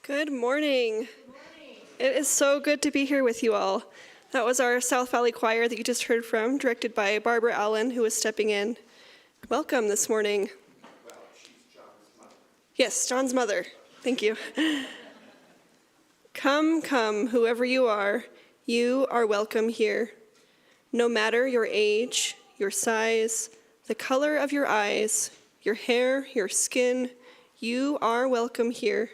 Good morning. It is so good to be here with you all. That was our South Valley Choir that you just heard from, directed by Barbara Allen, who is stepping in. Welcome this morning. Well, she's John's mother. Yes, John's mother. Thank you. Come, come, whoever you are welcome here. No matter your age, your size, the color of your eyes, your hair, your skin, you are welcome here.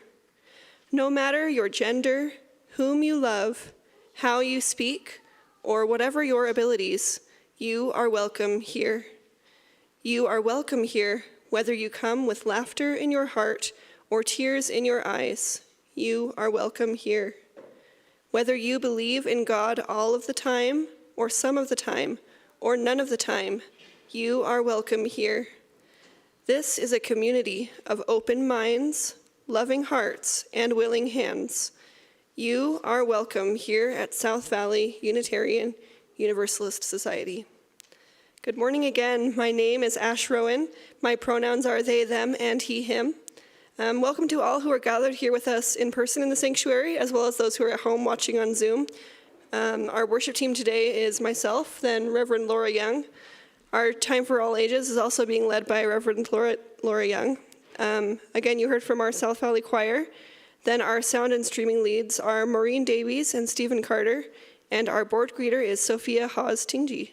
No matter your gender, whom you love, how you speak, or whatever your abilities, you are welcome here. You are welcome here, whether you come with laughter in your heart or tears in your eyes. You are welcome here. Whether you believe in God all of the time, or some of the time, or none of the time, you are welcome here. This is a community of open minds, loving hearts, and willing hands. You are welcome here at South Valley Unitarian Universalist Society. Good morning again. My name is Ash Rowan. My pronouns are they, them, and he, him. Welcome to all who are gathered here with us in person in the sanctuary, as well as those who are at home watching on Zoom. Our worship team today is myself, then Reverend Laura Young. Our Time for All Ages is also being led by Reverend Laura Young. Again, you heard from our South Valley Choir. Then our sound and streaming leads are Maureen Davies and Stephen Carter, and our board greeter is Sophia Haas-Tingy.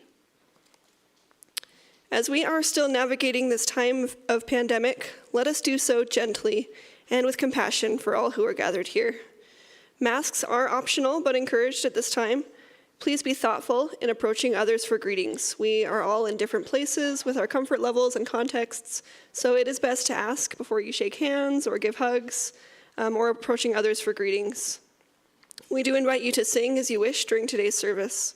As we are still navigating this time of pandemic, let us do so gently and with compassion for all who are gathered here. Masks are optional but encouraged at this time. Please be thoughtful in approaching others for greetings. We are all in different places with our comfort levels and contexts, so it is best to ask before you shake hands or give hugs or approaching others for greetings. We do invite you to sing as you wish during today's service.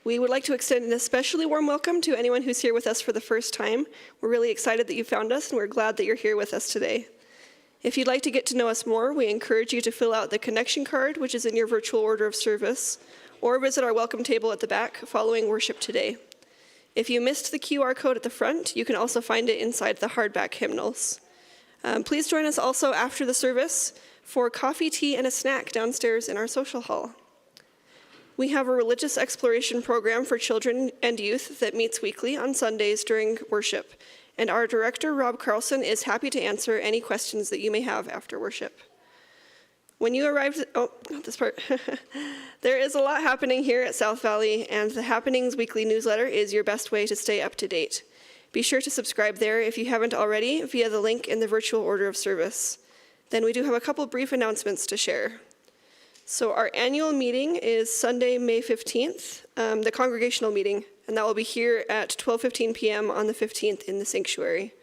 We would like to extend an especially warm welcome to anyone who's here with us for the first time. We're really excited that you found us, and we're glad that you're here with us today. If you'd like to get to know us more, we encourage you to fill out the connection card, which is in your virtual order of service, or visit our welcome table at the back following worship today. If you missed the QR code at the front, you can also find it inside the hardback hymnals. Please join us also after the service for coffee, tea, and a snack downstairs in our social hall. We have a religious exploration program for children and youth that meets weekly on Sundays during worship, and our director, Rob Carlson, is happy to answer any questions that you may have after worship. When you arrived, not this part. There is a lot happening here at South Valley, and the Happenings Weekly newsletter is your best way to stay up to date. Be sure to subscribe there if you haven't already via the link in the virtual order of service. Then we do have a couple brief announcements to share. So our annual meeting is Sunday, May 15th, the Congregational Meeting, and that will be here at 12:15 p.m. on the 15th in the sanctuary.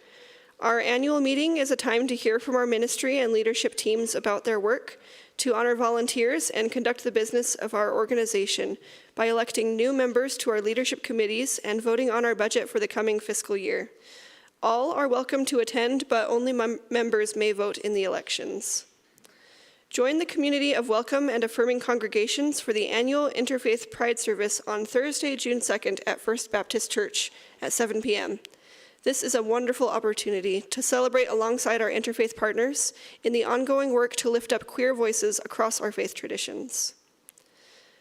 Our annual meeting is a time to hear from our ministry and leadership teams about their work, to honor volunteers, and conduct the business of our organization by electing new members to our leadership committees and voting on our budget for the coming fiscal year. All are welcome to attend, but only members may vote in the elections. Join the community of welcome and affirming congregations for the annual Interfaith Pride Service on Thursday, June 2nd at First Baptist Church at 7 p.m. This is a wonderful opportunity to celebrate alongside our interfaith partners in the ongoing work to lift up queer voices across our faith traditions.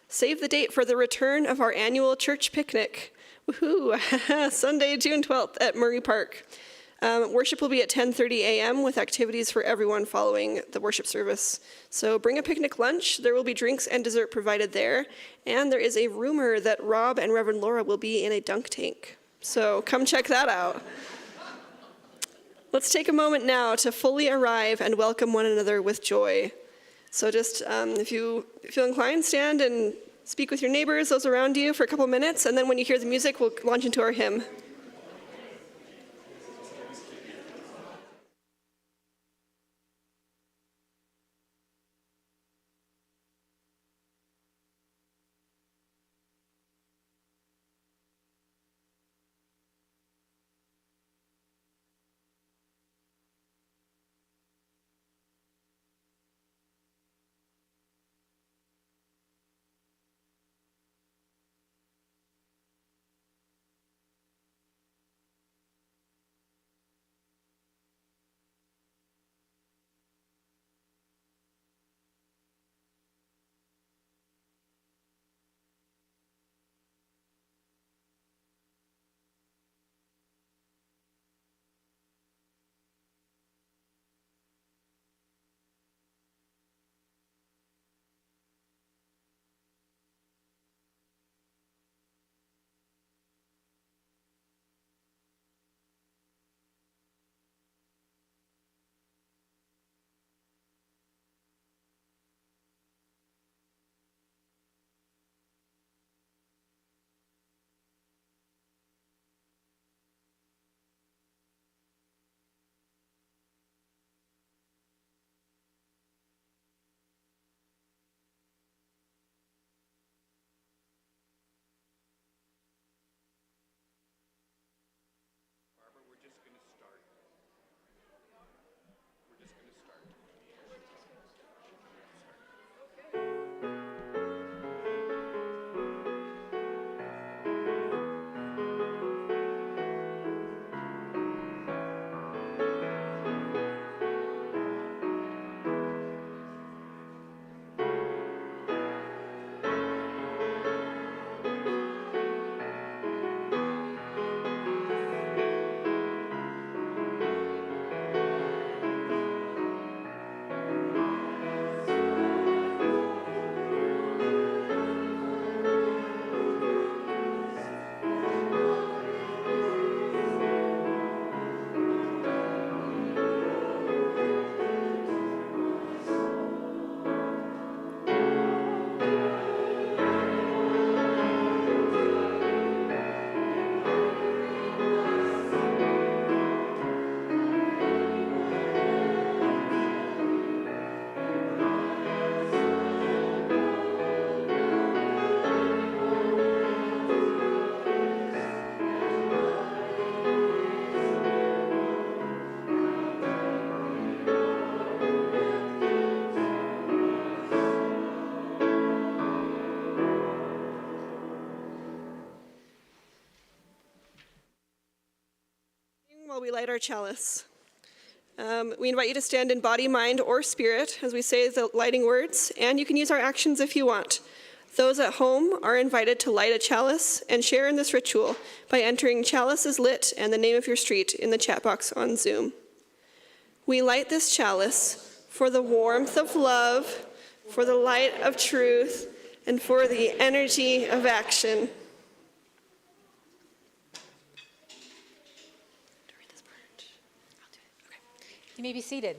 Save the date for the return of our annual church picnic. Woohoo! Sunday, June 12th at Murray Park. Worship will be at 10:30 a.m. with activities for everyone following the worship service. So bring a picnic lunch. There will be drinks and dessert provided there. And there is a rumor that Rob and Reverend Laura will be in a dunk tank. So come check that out. Let's take a moment now to fully arrive and welcome one another with joy. So just, if you feel inclined, stand and speak with your neighbors, those around you, for a couple minutes, and then when you hear the music, we'll launch into our hymn. while we light our chalice. We invite you to stand in body, mind, or spirit as we say the lighting words, and you can use our actions if you want. Those at home are invited to light a chalice and share in this ritual by entering "chalice is lit" and the name of your street in the chat box on Zoom. We light this chalice for the warmth of love, for the light of truth, and for the energy of action. You may be seated.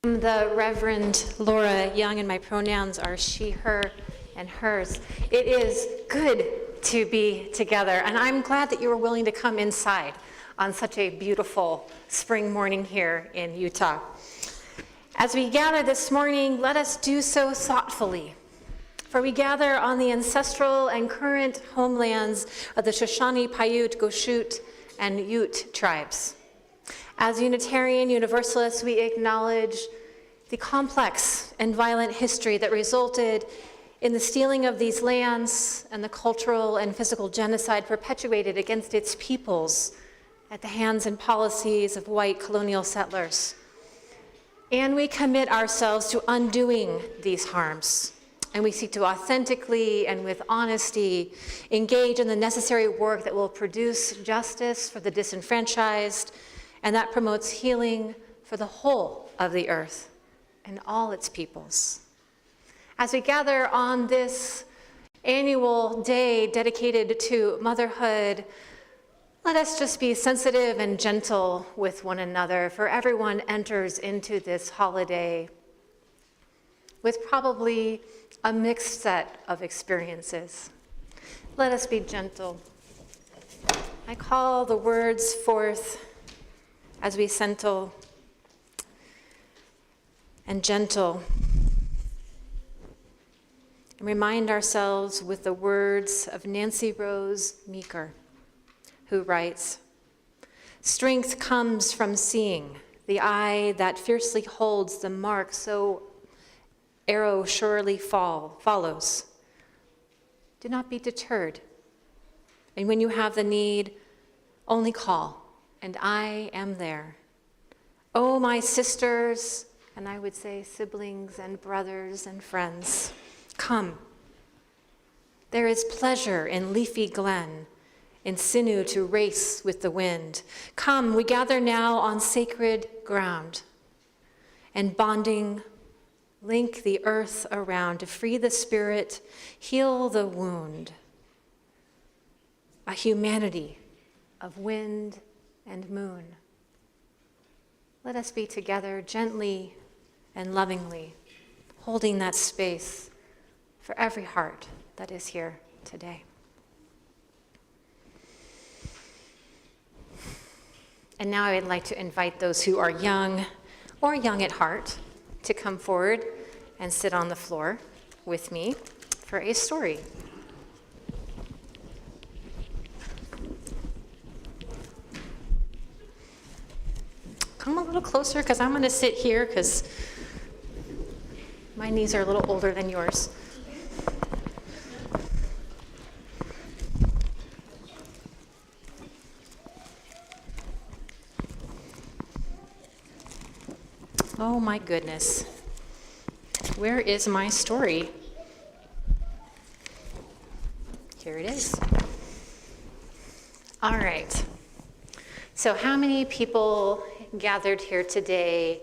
I'm the Reverend Laura Young, and my pronouns are she, her, and hers. It is good to be together, and I'm glad that you were willing to come inside on such a beautiful spring morning here in Utah. As we gather this morning, let us do so thoughtfully, for we gather on the ancestral and current homelands of the Shoshone, Paiute, Goshute, and Ute tribes. As Unitarian Universalists, we acknowledge the complex and violent history that resulted in the stealing of these lands and the cultural and physical genocide perpetuated against its peoples at the hands and policies of white colonial settlers. And we commit ourselves to undoing these harms. And we seek to authentically and with honesty engage in the necessary work that will produce justice for the disenfranchised and that promotes healing for the whole of the earth and all its peoples. As we gather on this annual day dedicated to motherhood, let us just be sensitive and gentle with one another, for everyone enters into this holiday with probably a mixed set of experiences. Let us be gentle. I call the words forth as we settle and gentle, and remind ourselves with the words of Nancy Rose Meeker, who writes, "Strength comes from seeing, the eye that fiercely holds the mark so arrow surely follows. Do not be deterred, and when you have the need, only call, and I am there. Oh, my sisters," and I would say siblings and brothers and friends, "come. There is pleasure in leafy glen, in sinew to race with the wind. Come, we gather now on sacred ground, and bonding, link the earth around to free the spirit, heal the wound. A humanity of wind and moon. Let us be together gently and lovingly, holding that space for every heart that is here today." And now I would like to invite those who are young or young at heart to come forward and sit on the floor with me for a story. Come a little closer, because I'm going to sit here because my knees are a little older than yours. Oh my goodness. Where is my story? Here it is. All right. So how many people gathered here today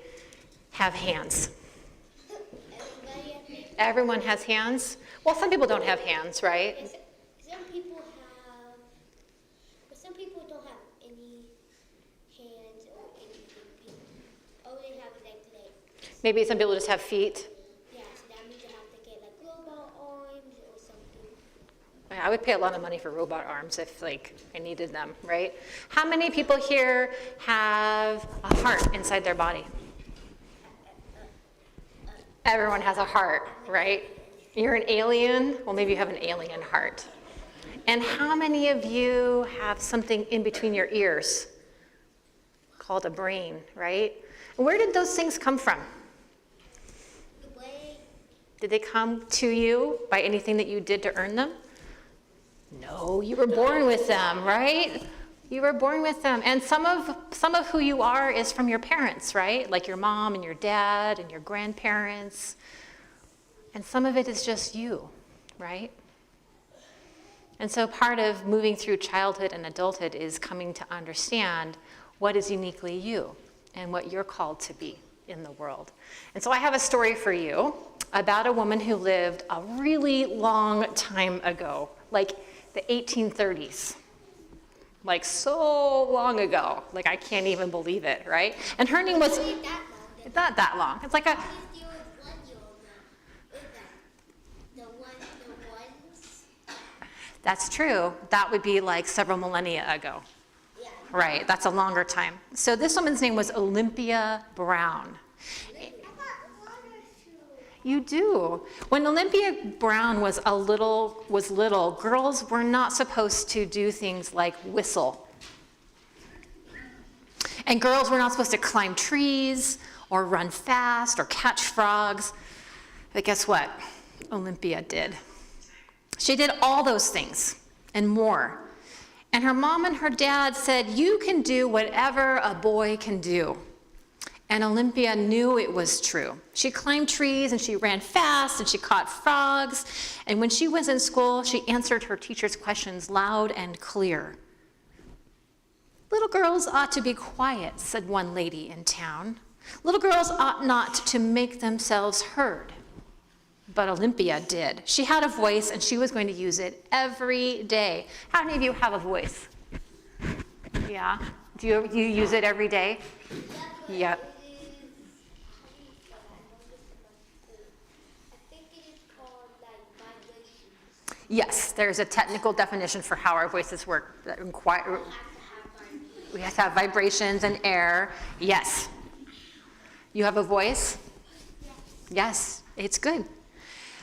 have hands? Everyone has hands? Well, some people don't have hands, right? Some people have, but some people don't have any hands or anything. Oh, they have like legs. Maybe some people just have feet. Yeah, so that means they have to get like robot arms or something. I would pay a lot of money for robot arms if I needed them, right? How many people here have a heart inside their body? Everyone has a heart, right? You're an alien? Well, maybe you have an alien heart. And how many of you have something in between your ears called a brain, right? Where did those things come from? The way Did they come to you by anything that you did to earn them? No, you were born with them, right? You were born with them. And some of who you are is from your parents, right? Like your mom and your dad and your grandparents. And some of it is just you, right? And so part of moving through childhood and adulthood is coming to understand what is uniquely you and what you're called to be in the world. And so I have a story for you about a woman who lived a really long time ago, like the 1830s. Like so long ago. Like I can't even believe it, right? And her name was, that long. it's not that long. It's like a, There was 1 year old now. The ones. that's true. That would be like several millennia ago. Yeah. Right, that's a longer time. So this woman's name was Olympia Brown. You do. When Olympia Brown was little, girls were not supposed to do things like whistle. And girls were not supposed to climb trees or run fast or catch frogs. But guess what? Olympia did. She did all those things and more. And her mom and her dad said, you can do whatever a boy can do. And Olympia knew it was true. She climbed trees and she ran fast and she caught frogs. And when she was in school, she answered her teacher's questions loud and clear. Little girls ought to be quiet, said one lady in town. Little girls ought not to make themselves heard. But Olympia did. She had a voice and she was going to use it every day. How many of you have a voice? Yeah? Do you use it every day? Yep. Yes, there's a technical definition for how our voices work. We have to have vibrations and air. Yes. You have a voice? Yes, it's good.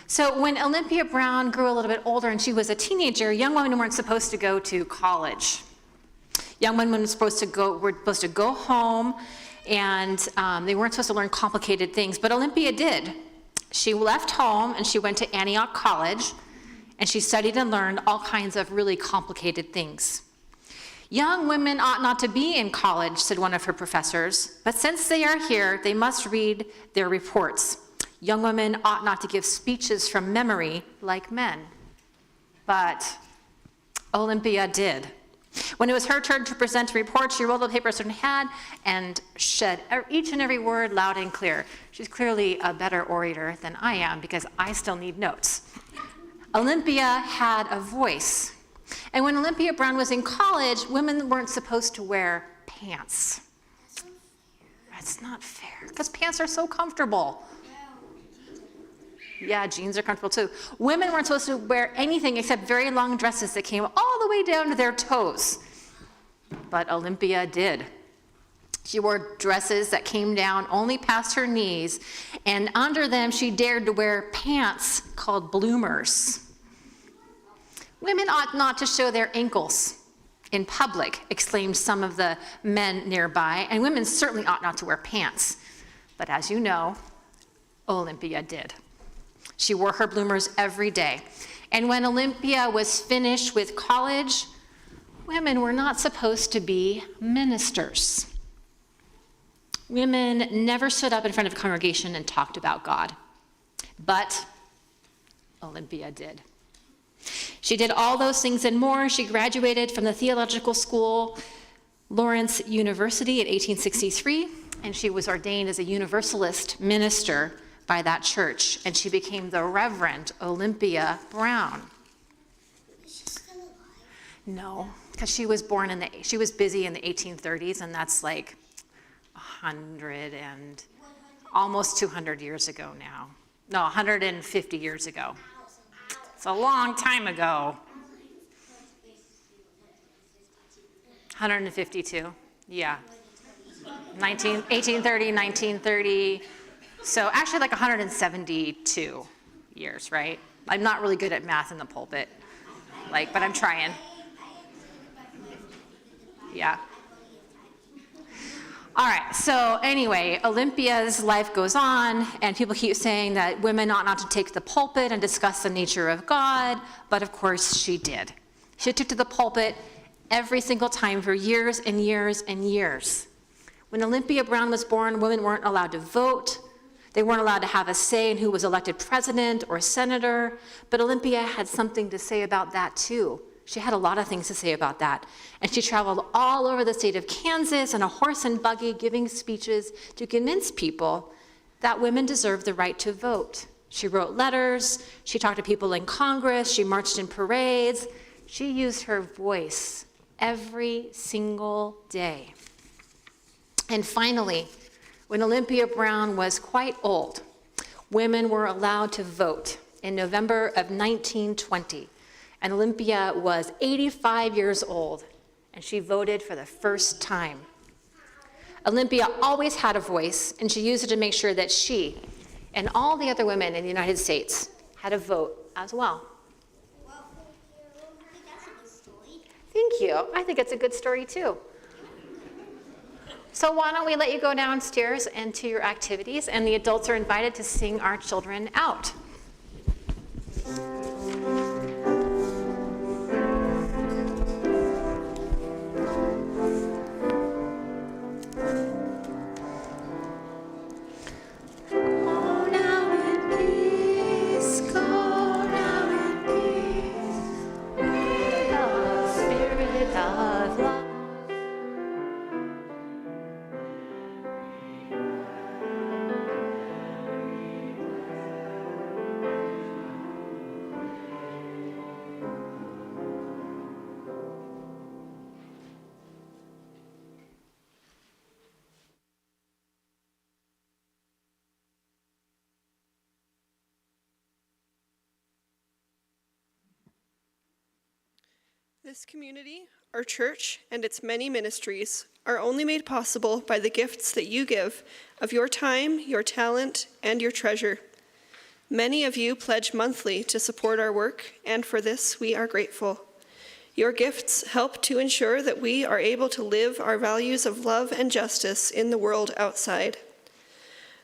So when Olympia Brown grew a little bit older and she was a teenager, young women weren't supposed to go to college. Young women were supposed to go home, and they weren't supposed to learn complicated things, but Olympia did. She left home and she went to Antioch College, and she studied and learned all kinds of really complicated things. Young women ought not to be in college, said one of her professors, but since they are here, they must read their reports. Young women ought not to give speeches from memory like men. But Olympia did. When it was her turn to present a report, she rolled the papers in her hand and said each and every word loud and clear. She's clearly a better orator than I am because I still need notes. Olympia had a voice. And when Olympia Brown was in college, women weren't supposed to wear pants. That's not fair, because pants are so comfortable. Yeah, jeans are comfortable too. Women weren't supposed to wear anything except very long dresses that came all the way down to their toes. But Olympia did. She wore dresses that came down only past her knees, and under them she dared to wear pants called bloomers. Women ought not to show their ankles in public, exclaimed some of the men nearby, and women certainly ought not to wear pants. But as you know, Olympia did. She wore her bloomers every day. And when Olympia was finished with college, women were not supposed to be ministers. Women never stood up in front of a congregation and talked about God. But Olympia did. She did all those things and more. She graduated from the theological school, Lawrence University, in 1863, and she was ordained as a Universalist minister by that church, and she became the Reverend Olympia Brown. Is she still alive? No, because she was busy in the 1830s, and that's like 100 and almost 200 years ago now. No, 150 years ago. It's a long time ago. 152, yeah. 1830, 1930. So actually like 172 years, right? I'm not really good at math in the pulpit, but I'm trying. Yeah. All right, so anyway, Olympia's life goes on, and people keep saying that women ought not to take the pulpit and discuss the nature of God, but of course she did. She took to the pulpit every single time for years and years and years. When Olympia Brown was born, women weren't allowed to vote. They weren't allowed to have a say in who was elected president or senator, but Olympia had something to say about that too. She had a lot of things to say about that. And she traveled all over the state of Kansas in a horse and buggy giving speeches to convince people that women deserve the right to vote. She wrote letters, she talked to people in Congress, she marched in parades. She used her voice every single day. And finally, when Olympia Brown was quite old, women were allowed to vote in November of 1920. And Olympia was 85 years old, and she voted for the first time. Olympia always had a voice, and she used it to make sure that she and all the other women in the United States had a vote as well. Well, thank you. That's a good story. Thank you. I think it's a good story, too. So why don't we let you go downstairs and to your activities, and the adults are invited to sing our children out. This community, our church, and its many ministries are only made possible by the gifts that you give of your time, your talent, and your treasure. Many of you pledge monthly to support our work, and for this we are grateful. Your gifts help to ensure that we are able to live our values of love and justice in the world outside.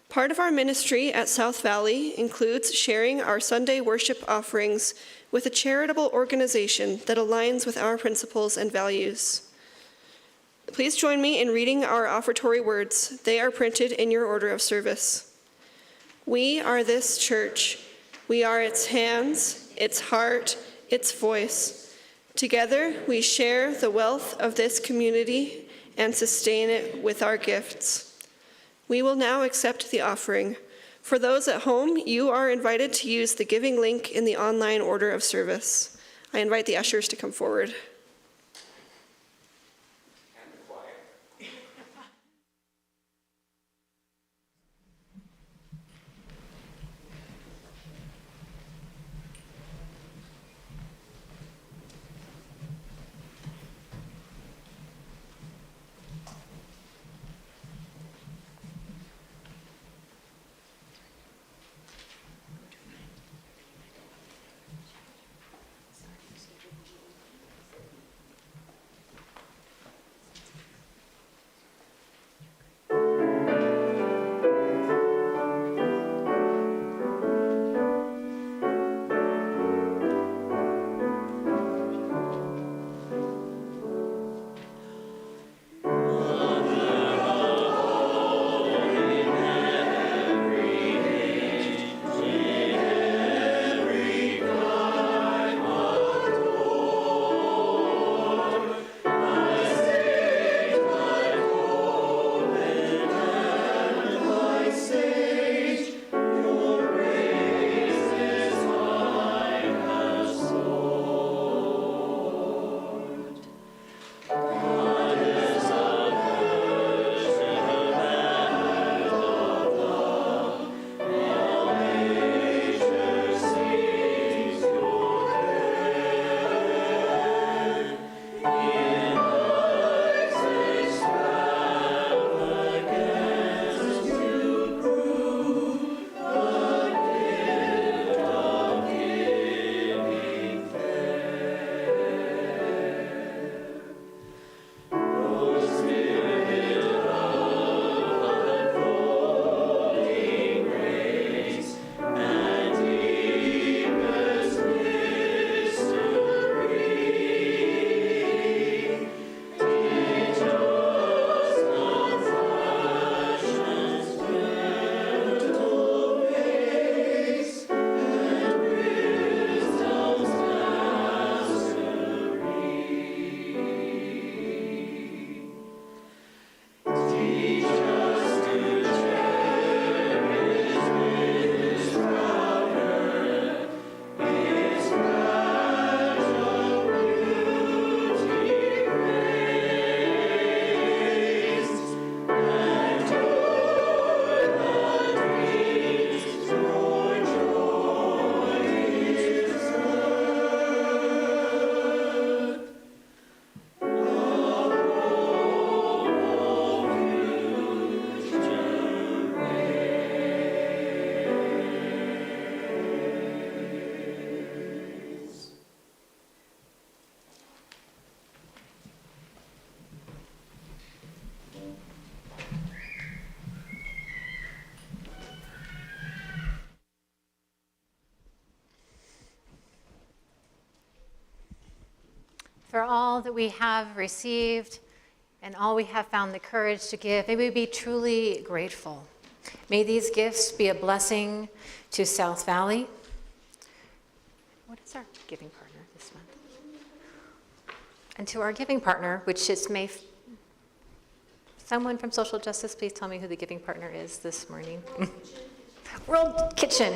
Part of our ministry at South Valley includes sharing our Sunday worship offerings with a charitable organization that aligns with our principles and values. Please join me in reading our offertory words. They are printed in your order of service. We are this church. We are its hands, its heart, its voice. Together, we share the wealth of this community and sustain it with our gifts. We will now accept the offering. For those at home, you are invited to use the giving link in the online order of service. I invite the ushers to come forward. for all that we have received and all we have found the courage to give, may we be truly grateful. May these gifts be a blessing to South Valley. What is our giving partner this month? And to our giving partner, which is someone from social justice, please tell me who the giving partner is this morning. World Kitchen.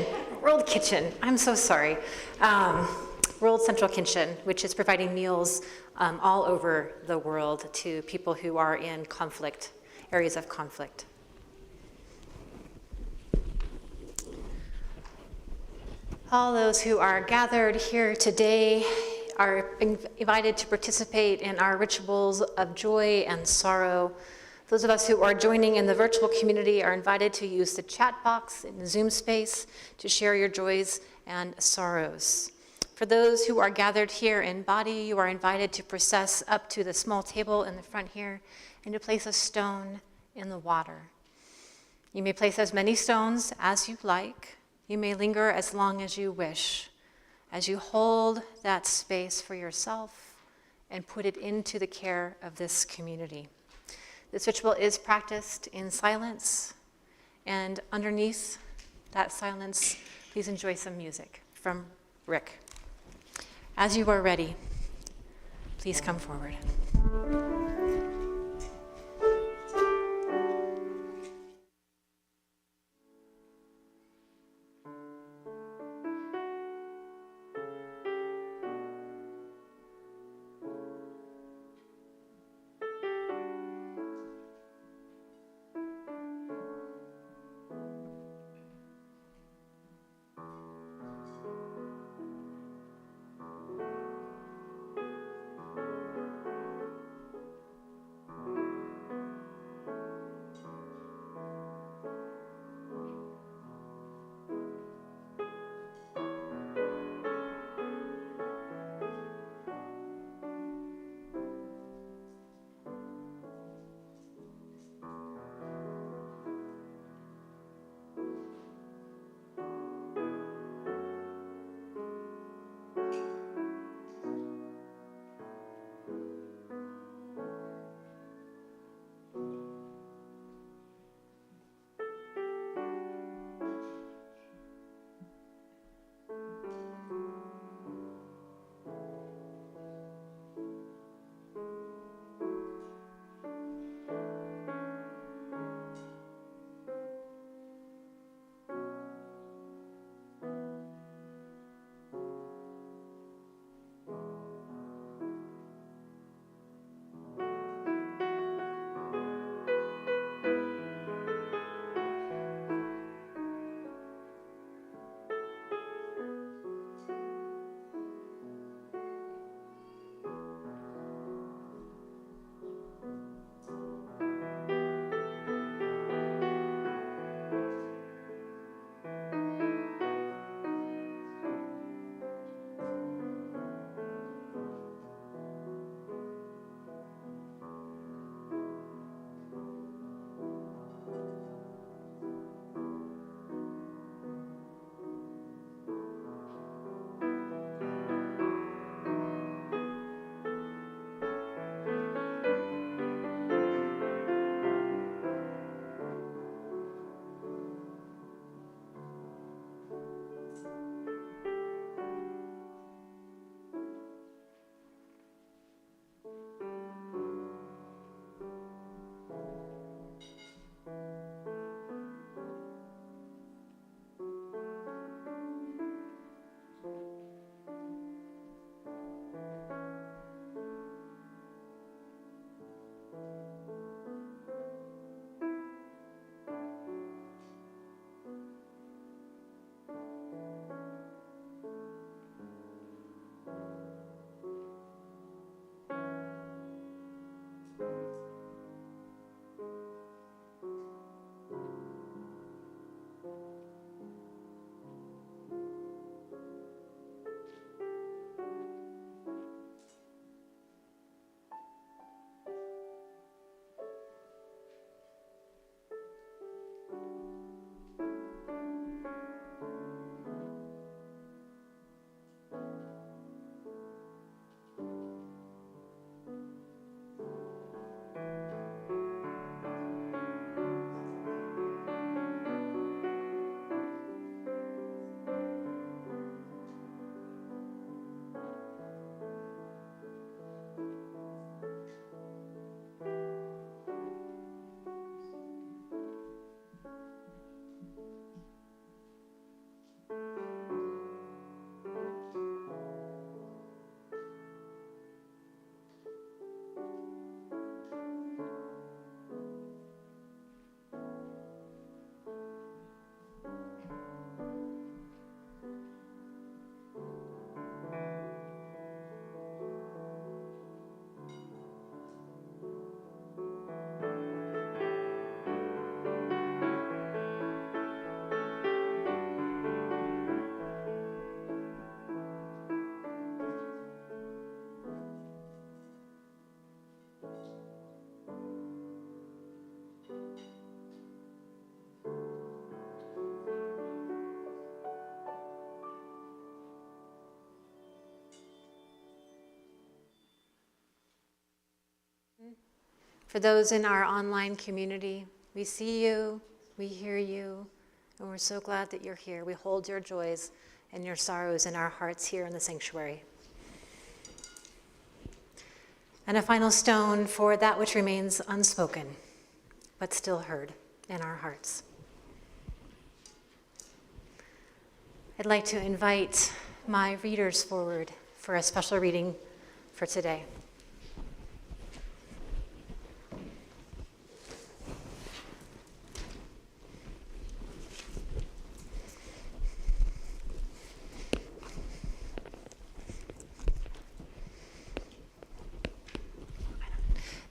I'm so sorry. World Central Kitchen, which is providing meals all over the world to people who are in conflict, areas of conflict. All those who are gathered here today are invited to participate in our rituals of joy and sorrow. Those of us who are joining in the virtual community are invited to use the chat box in the Zoom space to share your joys and sorrows. For those who are gathered here in body, you are invited to process up to the small table in the front here and to place a stone in the water. You may place as many stones as you like. You may linger as long as you wish, as you hold that space for yourself and put it into the care of this community. This ritual is practiced in silence, and underneath that silence, please enjoy some music from Rick. As you are ready, please come forward. For those in our online community, we see you, we hear you, and we're so glad that you're here. We hold your joys and your sorrows in our hearts here in the sanctuary. And a final stone for that which remains unspoken, but still heard in our hearts. I'd like to invite my readers forward for a special reading for today.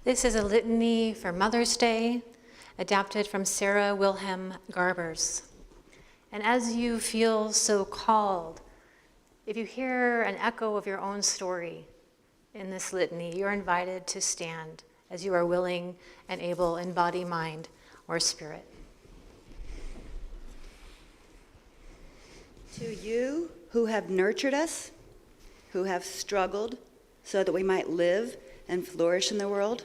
This is a litany for Mother's Day, adapted from Sarah Wilhelm Garber's. And as you feel so called, if you hear an echo of your own story in this litany, you're invited to stand as you are willing and able in body, mind, or spirit. To you who have nurtured us, who have struggled so that we might live and flourish in the world,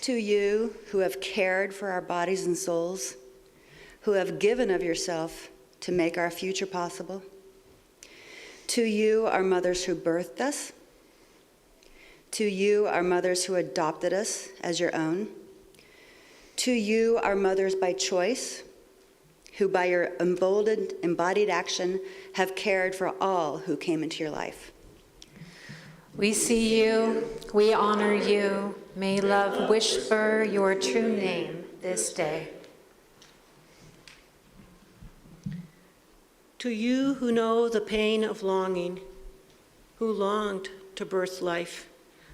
to you who have cared for our bodies and souls, who have given of yourself to make our future possible, to you, our mothers who birthed us, to you, our mothers who adopted us as your own, to you, our mothers by choice, who by your embodied action have cared for all who came into your life. We see you, we honor you. May love whisper your true name this day. To you who know the pain of longing, who longed to birth life,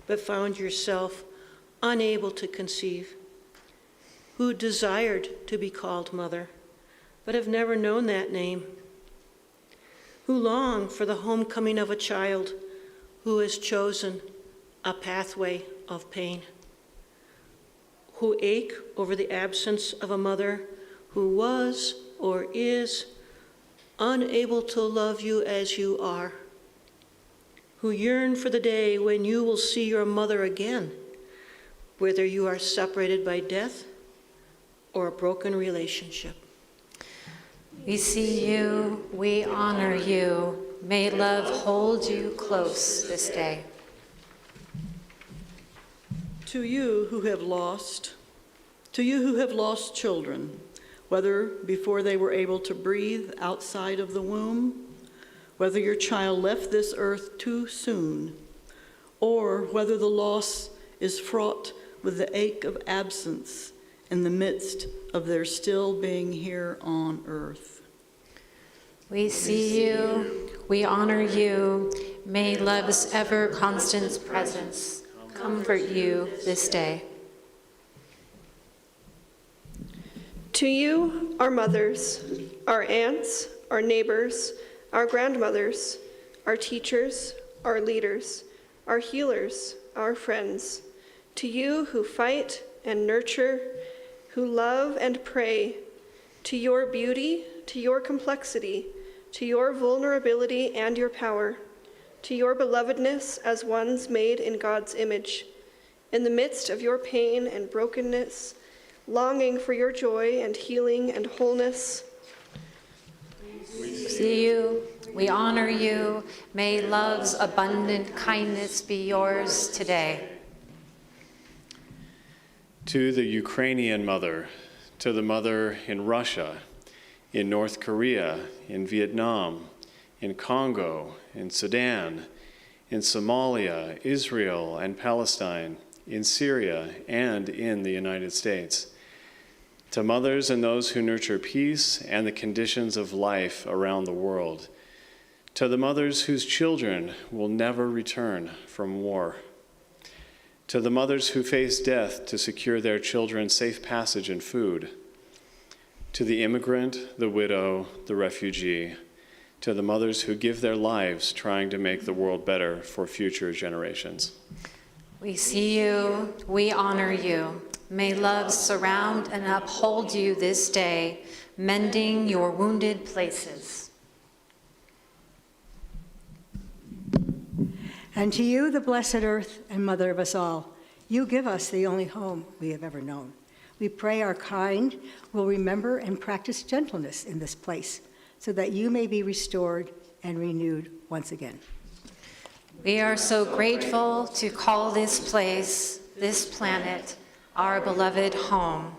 but found yourself unable to conceive, who desired to be called mother, but have never known that name, who long for the homecoming of a child who has chosen a pathway of pain, who ache over the absence of a mother who was or is unable to love you as you are, who yearn for the day when you will see your mother again, whether you are separated by death or a broken relationship. We see you, we honor you. May love hold you close this day. To you who have lost children, whether before they were able to breathe outside of the womb, whether your child left this earth too soon, or whether the loss is fraught with the ache of absence in the midst of their still being here on earth. We see you, we honor you. May love's ever constant presence comfort you this day. To you, our mothers, our aunts, our neighbors, our grandmothers, our teachers, our leaders, our healers, our friends, to you who fight and nurture, who love and pray, to your beauty, to your complexity, to your vulnerability and your power, to your belovedness as ones made in God's image, in the midst of your pain and brokenness, longing for your joy and healing and wholeness. We see you, we honor you. May love's abundant kindness be yours today. To the Ukrainian mother, to the mother in Russia, in North Korea, in Vietnam, in Congo, in Sudan, in Somalia, Israel, and Palestine, in Syria, and in the United States. To mothers and those who nurture peace and the conditions of life around the world. To the mothers whose children will never return from war. To the mothers who face death to secure their children safe passage and food. To the immigrant, the widow, the refugee. To the mothers who give their lives trying to make the world better for future generations. We see you, we honor you. May love surround and uphold you this day, mending your wounded places. And to you, the blessed earth and mother of us all, You give us the only home we have ever known. We pray our kind will remember and practice gentleness in this place, so that you may be restored and renewed once again. We are so grateful to call this place, this planet, our beloved home.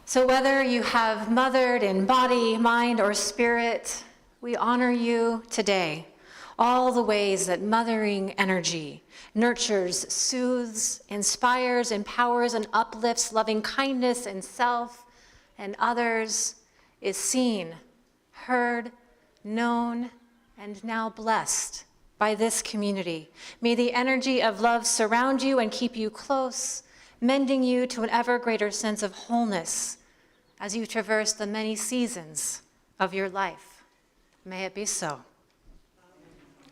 So whether you have mothered in body, mind, or spirit, we honor you today. All the ways that mothering energy nurtures, soothes, inspires, empowers, and uplifts loving kindness in self and others is seen, heard, known, and now blessed by this community. May the energy of love surround you and keep you close, mending you to an ever greater sense of wholeness as you traverse the many seasons of your life. May it be so.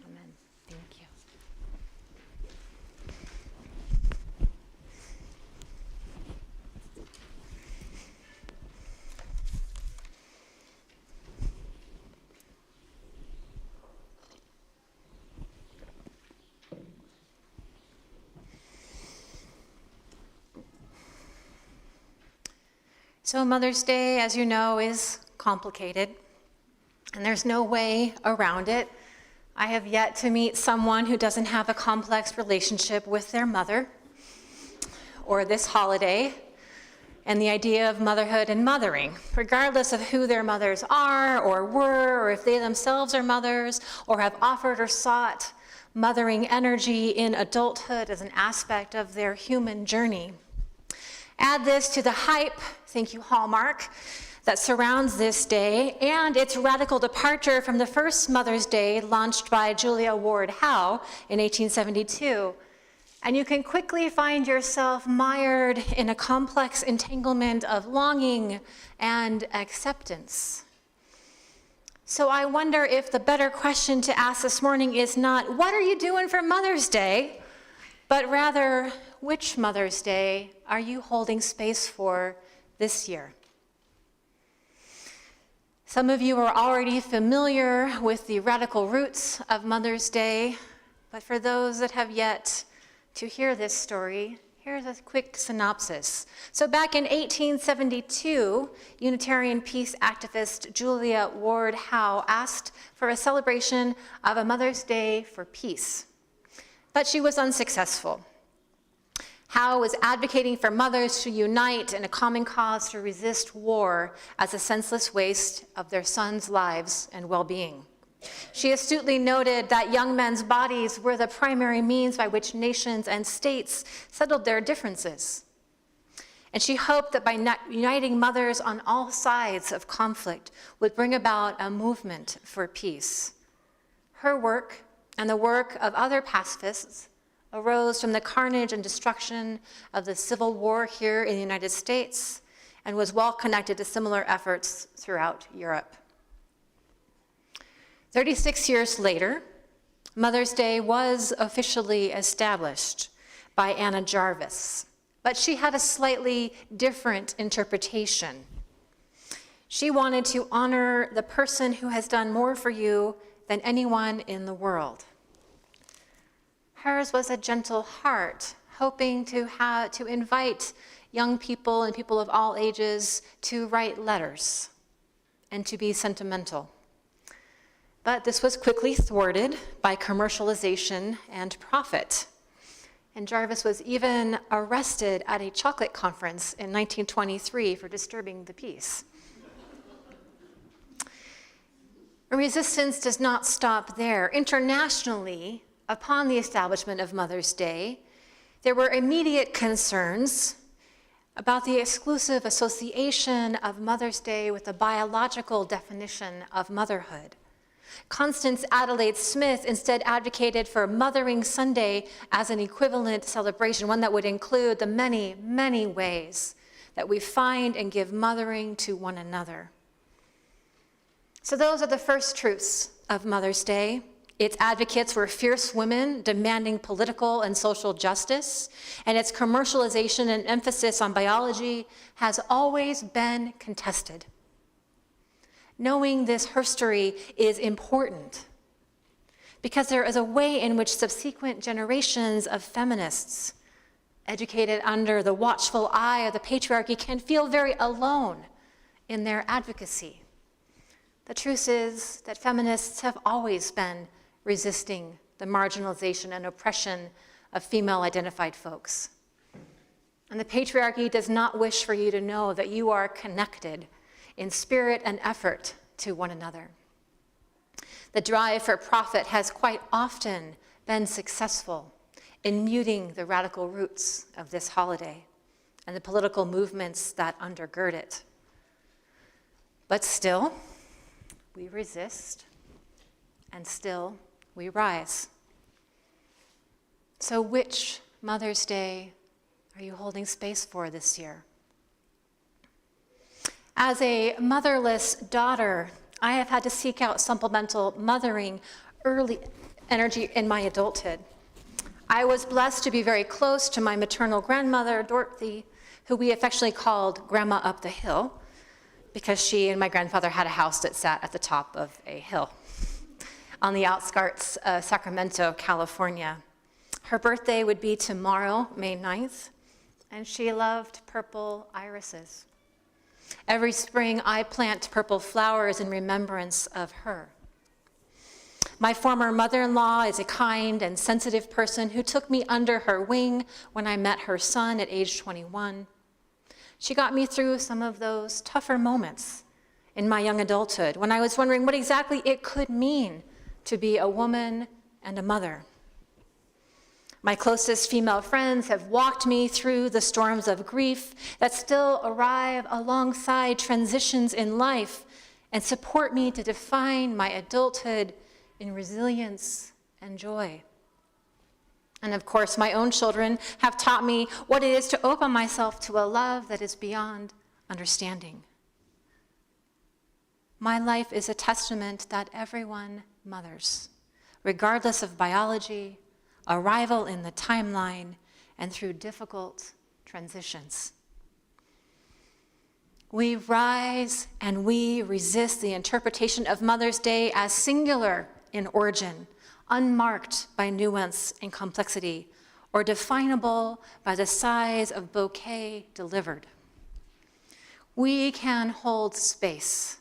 Amen. Thank you. So Mother's Day, as you know, is complicated, and there's no way around it. I have yet to meet someone who doesn't have a complex relationship with their mother, or this holiday, and the idea of motherhood and mothering, regardless of who their mothers are or were, or if they themselves are mothers, or have offered or sought mothering energy in adulthood as an aspect of their human journey. Add this to the hype, thank you Hallmark, that surrounds this day and its radical departure from the first Mother's Day launched by Julia Ward Howe in 1872. And you can quickly find yourself mired in a complex entanglement of longing and acceptance. So I wonder if the better question to ask this morning is not, what are you doing for Mother's Day? But rather, which Mother's Day are you holding space for this year? Some of you are already familiar with the radical roots of Mother's Day, but for those that have yet to hear this story, here's a quick synopsis. So back in 1872, Unitarian peace activist Julia Ward Howe asked for a celebration of a Mother's Day for peace, but she was unsuccessful. Howe was advocating for mothers to unite in a common cause to resist war as a senseless waste of their sons' lives and well-being. She astutely noted that young men's bodies were the primary means by which nations and states settled their differences. And she hoped that by uniting mothers on all sides of conflict would bring about a movement for peace. Her work and the work of other pacifists arose from the carnage and destruction of the Civil War here in the United States and was well connected to similar efforts throughout Europe. 36 years later, Mother's Day was officially established by Anna Jarvis, but she had a slightly different interpretation. She wanted to honor the person who has done more for you than anyone in the world. Hers was a gentle heart, hoping to invite young people and people of all ages to write letters and to be sentimental. But this was quickly thwarted by commercialization and profit. And Jarvis was even arrested at a chocolate conference in 1923 for disturbing the peace. Resistance does not stop there. Internationally, upon the establishment of Mother's Day, there were immediate concerns about the exclusive association of Mother's Day with the biological definition of motherhood. Constance Adelaide Smith instead advocated for Mothering Sunday as an equivalent celebration, one that would include the many, many ways that we find and give mothering to one another. So those are the first truths of Mother's Day. Its advocates were fierce women demanding political and social justice, and its commercialization and emphasis on biology has always been contested. Knowing this history is important because there is a way in which subsequent generations of feminists, educated under the watchful eye of the patriarchy, can feel very alone in their advocacy. The truth is that feminists have always been resisting the marginalization and oppression of female-identified folks. And the patriarchy does not wish for you to know that you are connected in spirit and effort to one another. The drive for profit has quite often been successful in muting the radical roots of this holiday and the political movements that undergird it. But still, we resist, and still we rise. So which Mother's Day are you holding space for this year? As a motherless daughter, I have had to seek out supplemental mothering early energy in my adulthood. I was blessed to be very close to my maternal grandmother, Dorothy, who we affectionately called Grandma Up the Hill, because she and my grandfather had a house that sat at the top of a hill on the outskirts of Sacramento, California. Her birthday would be tomorrow, May 9th, and she loved purple irises. Every spring, I plant purple flowers in remembrance of her. My former mother-in-law is a kind and sensitive person who took me under her wing when I met her son at age 21. She got me through some of those tougher moments in my young adulthood when I was wondering what exactly it could mean to be a woman and a mother. My closest female friends have walked me through the storms of grief that still arrive alongside transitions in life and support me to define my adulthood in resilience and joy. And of course, my own children have taught me what it is to open myself to a love that is beyond understanding. My life is a testament that everyone mothers, regardless of biology, arrival in the timeline, and through difficult transitions. We rise and we resist the interpretation of Mother's Day as singular in origin, unmarked by nuance and complexity, or definable by the size of bouquet delivered. We can hold space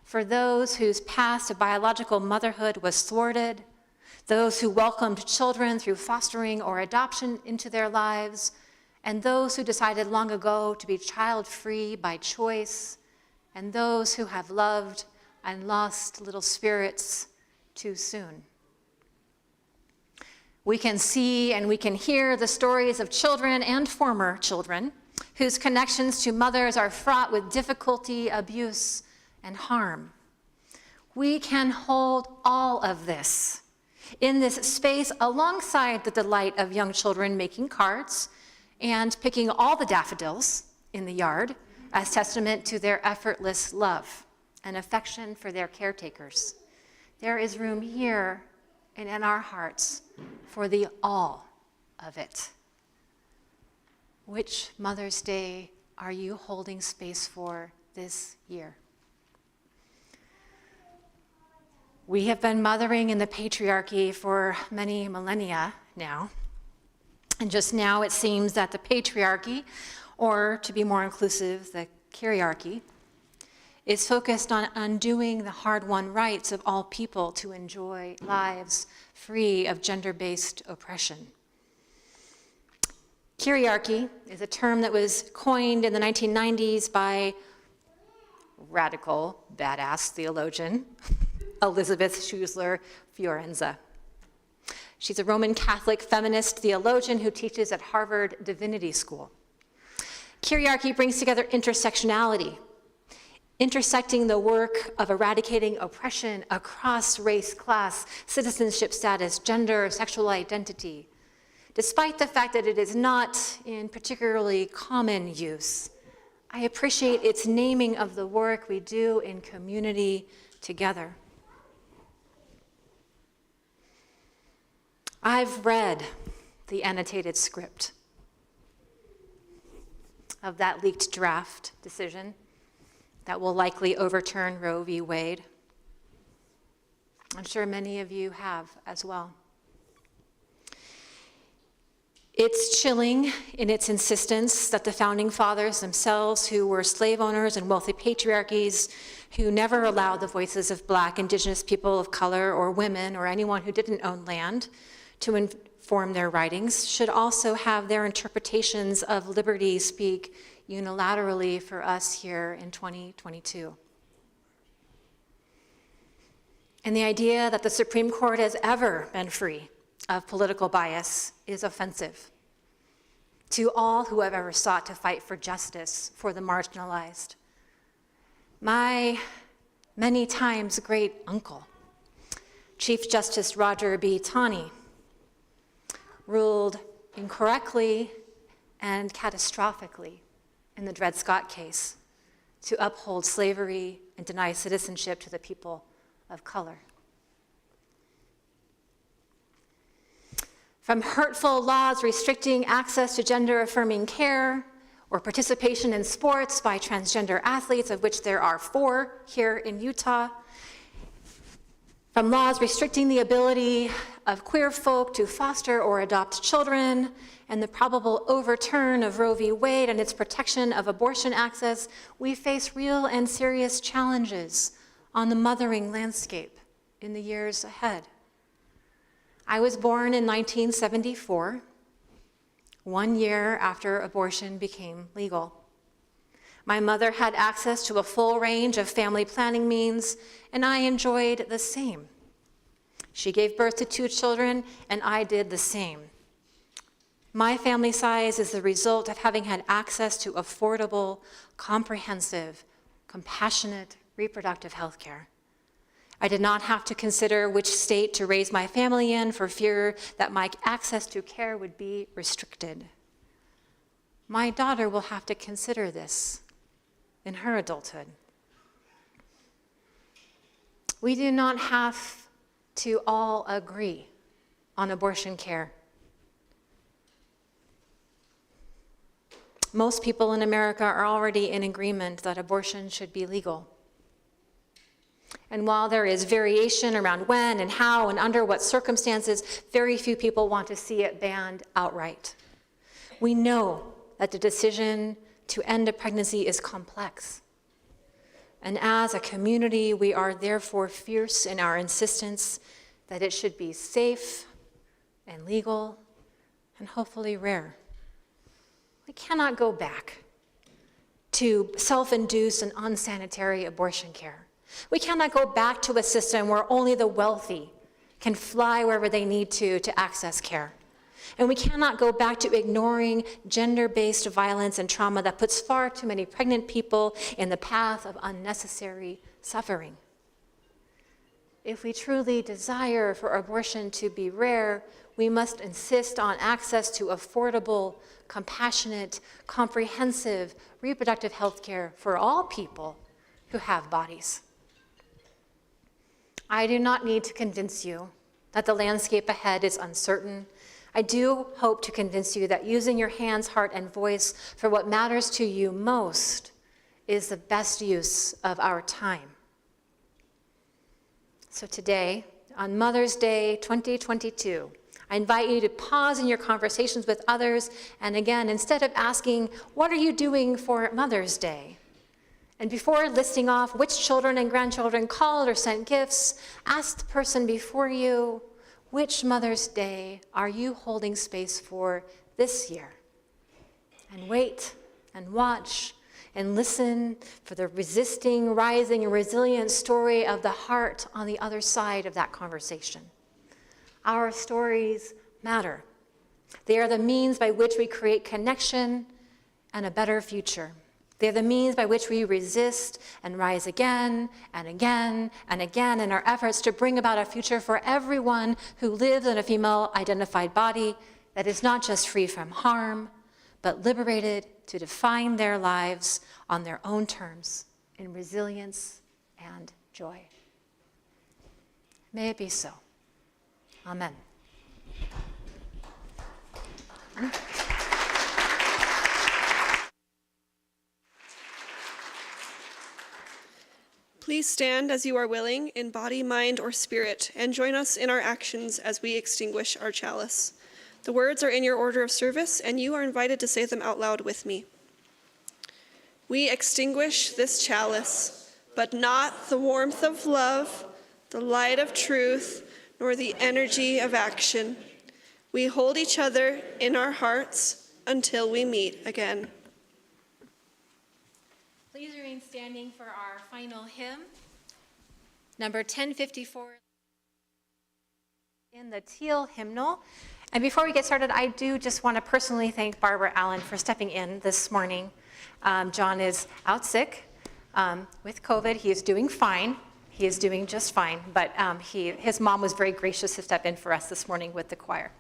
for those whose path to biological motherhood was thwarted, those who welcomed children through fostering or adoption into their lives, and those who decided long ago to be child-free by choice, and those who have loved and lost little spirits too soon. We can see and we can hear the stories of children and former children whose connections to mothers are fraught with difficulty, abuse, and harm. We can hold all of this in this space alongside the delight of young children making cards and picking all the daffodils in the yard as testament to their effortless love and affection for their caretakers. There is room here and in our hearts for the all of it. Which Mother's Day are you holding space for this year? We have been mothering in the patriarchy for many millennia now. And just now it seems that the patriarchy, or to be more inclusive, the kyriarchy, is focused on undoing the hard-won rights of all people to enjoy lives free of gender-based oppression. Kyriarchy is a term that was coined in the 1990s by radical, badass theologian Elizabeth Schusler Fiorenza. She's a Roman Catholic feminist theologian who teaches at Harvard Divinity School. Kyriarchy brings together intersectionality, intersecting the work of eradicating oppression across race, class, citizenship status, gender, sexual identity, despite the fact that it is not in particularly common use. I appreciate its naming of the work we do in community together. I've read the annotated script of that leaked draft decision that will likely overturn Roe v. Wade. I'm sure many of you have as well. It's chilling in its insistence that the founding fathers themselves, who were slave owners and wealthy patriarchies, who never allowed the voices of Black, Indigenous people of color, or women, or anyone who didn't own land to inform their writings, should also have their interpretations of liberty speak unilaterally for us here in 2022. And the idea that the Supreme Court has ever been free of political bias is offensive to all who have ever sought to fight for justice for the marginalized. My many times great uncle, Chief Justice Roger B. Taney, ruled incorrectly and catastrophically in the Dred Scott case to uphold slavery and deny citizenship to the people of color. From hurtful laws restricting access to gender-affirming care or participation in sports by transgender athletes, of which there are 4 here in Utah, from laws restricting the ability of queer folk to foster or adopt children, and the probable overturn of Roe v. Wade and its protection of abortion access, we face real and serious challenges on the mothering landscape in the years ahead. I was born in 1974, 1 year after abortion became legal. My mother had access to a full range of family planning means, and I enjoyed the same. She gave birth to 2 children, and I did the same. My family size is the result of having had access to affordable, comprehensive, compassionate reproductive health care. I did not have to consider which state to raise my family in for fear that my access to care would be restricted. My daughter will have to consider this in her adulthood. We do not have to all agree on abortion care. Most people in America are already in agreement that abortion should be legal. And while there is variation around when and how and under what circumstances, very few people want to see it banned outright. We know that the decision to end a pregnancy is complex. And as a community, we are therefore fierce in our insistence that it should be safe and legal and hopefully rare. We cannot go back to self-induced and unsanitary abortion care. We cannot go back to a system where only the wealthy can fly wherever they need to access care. And we cannot go back to ignoring gender-based violence and trauma that puts far too many pregnant people in the path of unnecessary suffering. If we truly desire for abortion to be rare, we must insist on access to affordable, compassionate, comprehensive reproductive health care for all people who have bodies. I do not need to convince you that the landscape ahead is uncertain. I do hope to convince you that using your hands, heart, and voice for what matters to you most is the best use of our time. So today, on Mother's Day 2022, I invite you to pause in your conversations with others, and again, instead of asking, "What are you doing for Mother's Day?" and before listing off which children and grandchildren called or sent gifts, ask the person before you, which Mother's Day are you holding space for this year? And wait and watch and listen for the resisting, rising, and resilient story of the heart on the other side of that conversation. Our stories matter. They are the means by which we create connection and a better future. They are the means by which we resist and rise again and again and again in our efforts to bring about a future for everyone who lives in a female-identified body that is not just free from harm, but liberated to define their lives on their own terms in resilience and joy. May it be so. Amen. Please stand as you are willing in body, mind, or spirit, and join us in our actions as we extinguish our chalice. The words are in your order of service, and you are invited to say them out loud with me. We extinguish this chalice, but not the warmth of love, the light of truth, nor the energy of action. We hold each other in our hearts until we meet again. Please remain standing for our final hymn, number 1054 in the Teal Hymnal. And before we get started, I do just want to personally thank Barbara Allen for stepping in this morning. John is out sick with COVID. He is doing fine. He is doing just fine, but his mom was very gracious to step in for us this morning with the choir.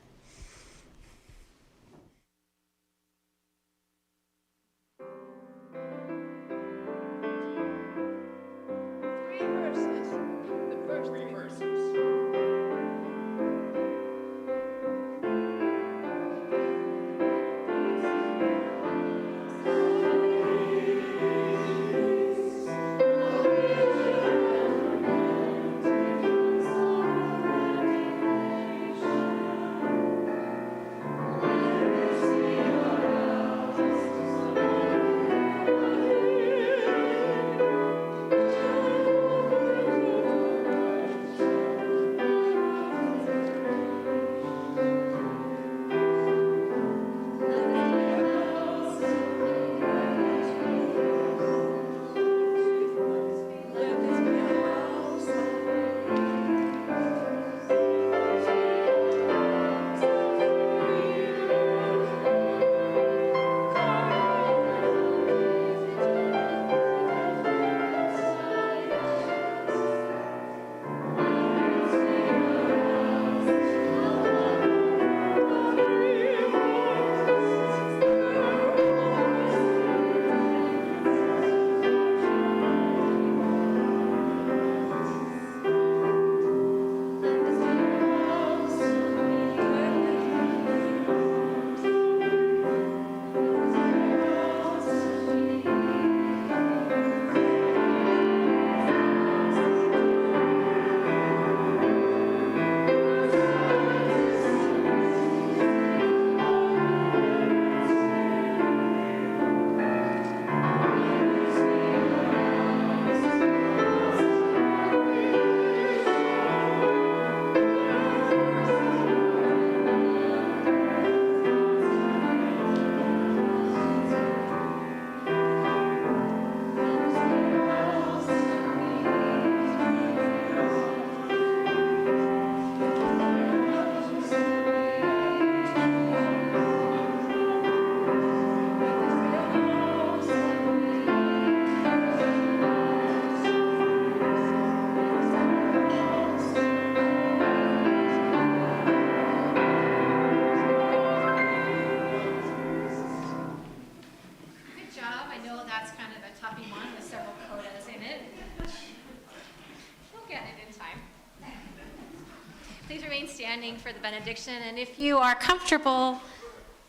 Standing for the benediction, and if you are comfortable,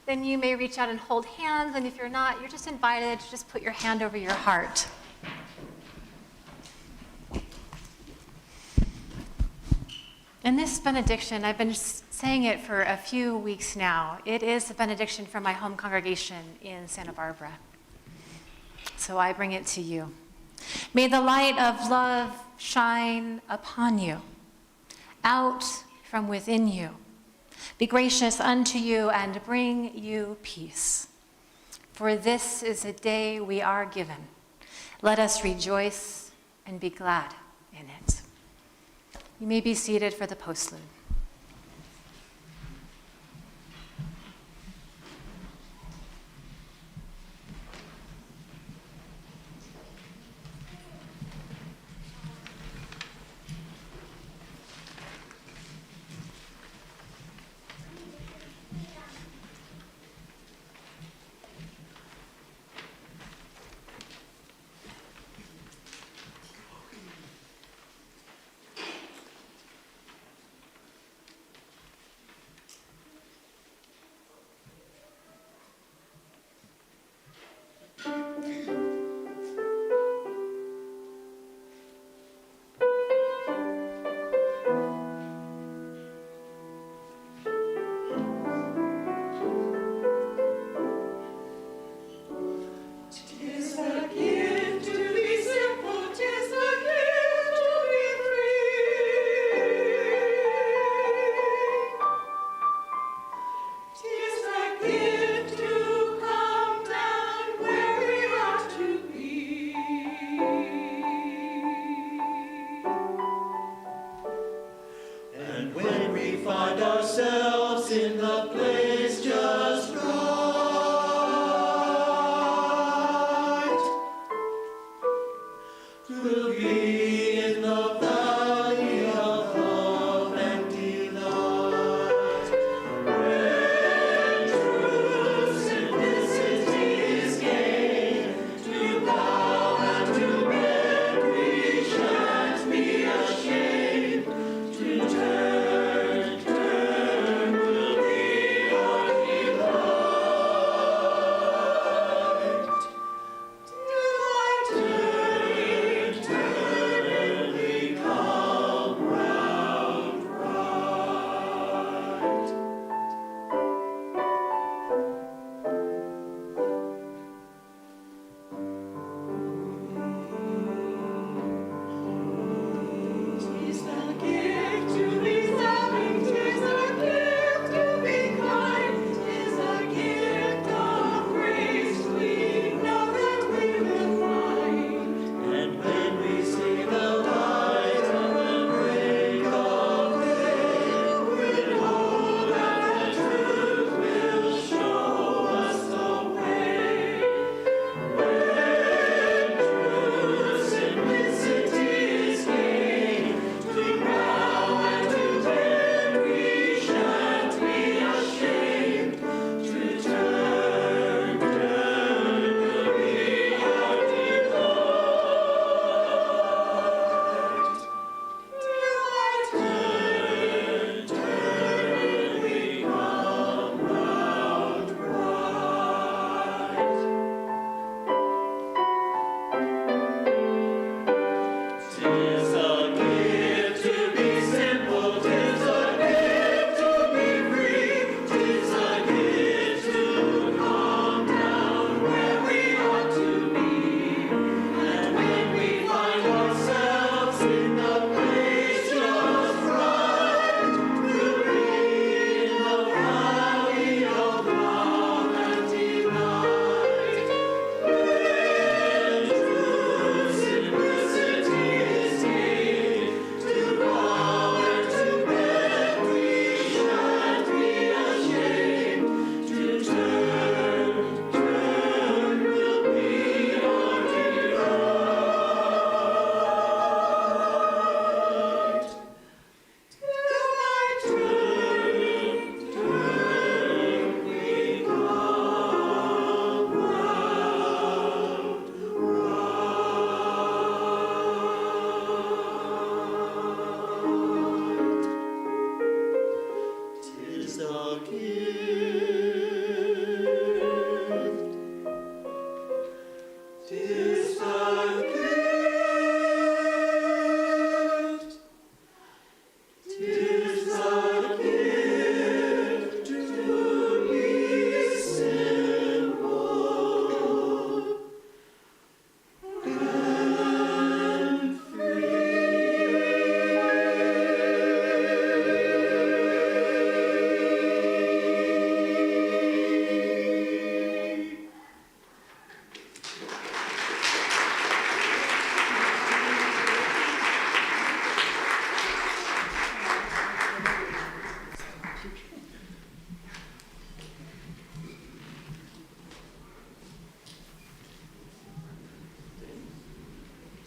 then you may reach out and hold hands, and if you're not, you're just invited to just put your hand over your heart. In this benediction, I've been saying it for a few weeks now. It is the benediction from my home congregation in Santa Barbara. So I bring it to you. May the light of love shine upon you, out from within you, be gracious unto you, and bring you peace. For this is a day we are given. Let us rejoice and be glad in it. You may be seated for the postlude.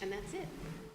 And that's it.